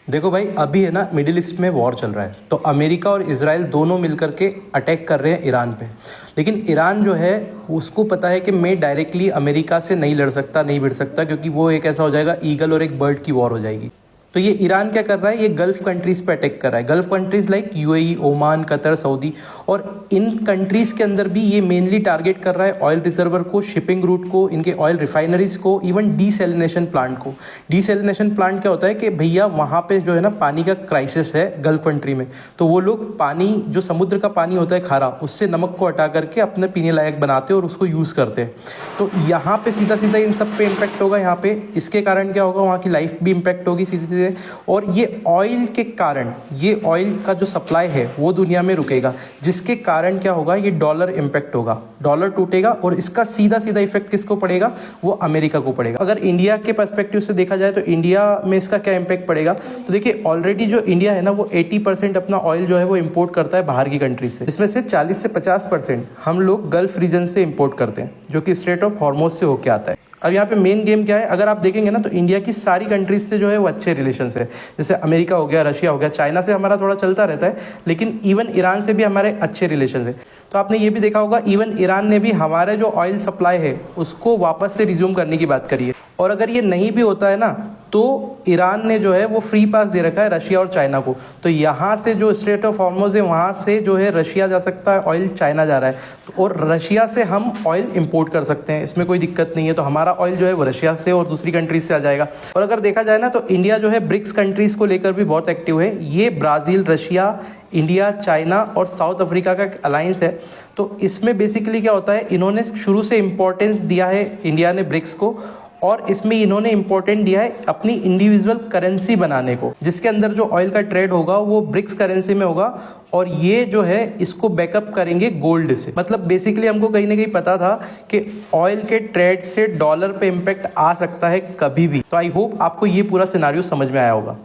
देखो भाई, अभी है ना मिडिल ईस्ट में वॉर चल रहा है, तो अमेरिका और इजराइल दोनों मिलकर के अटैक कर रहे हैं ईरान पे। लेकिन ईरान जो है उसको पता है कि मैं डायरेक्टली अमेरिका से नहीं लड़ सकता, नहीं भिड़ सकता, क्योंकि वो एक ऐसा हो जाएगा ईगल और एक बर्ड की वॉर हो जाएगी। तो ये ईरान क्या कर रहा है, ये गल्फ कंट्रीज़ पे अटैक कर रहा है। Gulf countries like UAE, Oman, Qatar, Saudi, और इन कंट्रीज़ के अंदर भी ये मेनली टारगेट कर रहा है ऑयल रिजर्वर को, शिपिंग रूट को, इनके ऑयल रिफाइनरीज को, इवन डीसैलिनेशन प्लांट को। डीसैलिनेशन प्लांट क्या होता है कि भैया वहाँ पे जो है ना पानी का क्राइसिस है गल्फ कंट्री में, तो वो लोग पानी, जो समुद्र का पानी होता है खारा, उससे नमक को हटा करके अपने पीने लायक बनाते हैं और उसको यूज़ करते हैं। तो यहाँ पे सीधा सीधा इन सब पे इम्पैक्ट होगा। यहाँ पे इसके कारण क्या होगा, वहाँ की लाइफ भी इम्पैक्ट होगी सीधे सीधे। और ये ऑयल के कारण, ये ऑयल का जो सप्लाई है वो दुनिया में रुकेगा, जिसके कारण क्या होगा, ये डॉलर इम्पैक्ट होगा, डॉलर टूटेगा, और इसका सीधा सीधा इफेक्ट किसको पड़ेगा, वो अमेरिका को पड़ेगा। अगर इंडिया के पर्सपेक्टिव से देखा जाए तो इंडिया में इसका क्या इम्पैक्ट पड़ेगा, तो देखिए ऑलरेडी जो इंडिया है ना वो 80% अपना ऑयल जो है वो इम्पोर्ट करता है बाहर की कंट्रीज से। इसमें से 40 से 50% हम लोग गल्फ रीजन से इम्पोर्ट करते हैं, जो कि स्ट्रेट ऑफ हॉर्मोज से होके आता है। अब यहाँ पे मेन गेम क्या है, अगर आप देखेंगे ना तो इंडिया की सारी कंट्रीज से जो है वो अच्छे रिलेशन है। जैसे अमेरिका हो गया, रशिया हो गया, चाइना से हमारा थोड़ा चलता रहता है, लेकिन इवन ईरान से भी हमारे अच्छे रिलेशन है। तो आपने ये भी देखा होगा, इवन ईरान ने भी हमारे जो ऑयल सप्लाई है उसको वापस से रिज्यूम करने की बात करी है। और अगर ये नहीं भी होता है ना, तो ईरान ने जो है वो फ्री पास दे रखा है रशिया और चाइना को। तो यहाँ से जो स्ट्रेट ऑफ हॉर्मोज है वहाँ से जो है रशिया जा सकता है, ऑयल चाइना जा रहा है, और रशिया से हम ऑयल इंपोर्ट कर सकते हैं, इसमें कोई दिक्कत नहीं है। तो हमारा ऑयल जो है वो रशिया से और दूसरी कंट्रीज से आ जाएगा। और अगर देखा जाए ना तो इंडिया जो है ब्रिक्स कंट्रीज़ को लेकर भी बहुत एक्टिव है। ये ब्राज़ील, रशिया, इंडिया, चाइना और साउथ अफ्रीका का अलायंस है। तो इसमें बेसिकली क्या होता है, इन्होंने शुरू से इम्पोर्टेंस दिया है इंडिया ने ब्रिक्स को, और इसमें इन्होंने इम्पोर्टेंट दिया है अपनी इंडिविजुअल करेंसी बनाने को, जिसके अंदर जो ऑयल का ट्रेड होगा वो ब्रिक्स करेंसी में होगा, और ये जो है इसको बैकअप करेंगे गोल्ड से। मतलब बेसिकली हमको कहीं ना कहीं पता था कि ऑयल के ट्रेड से डॉलर पे इम्पैक्ट आ सकता है कभी भी। तो आई होप आपको ये पूरा सिनारियो समझ में आया होगा।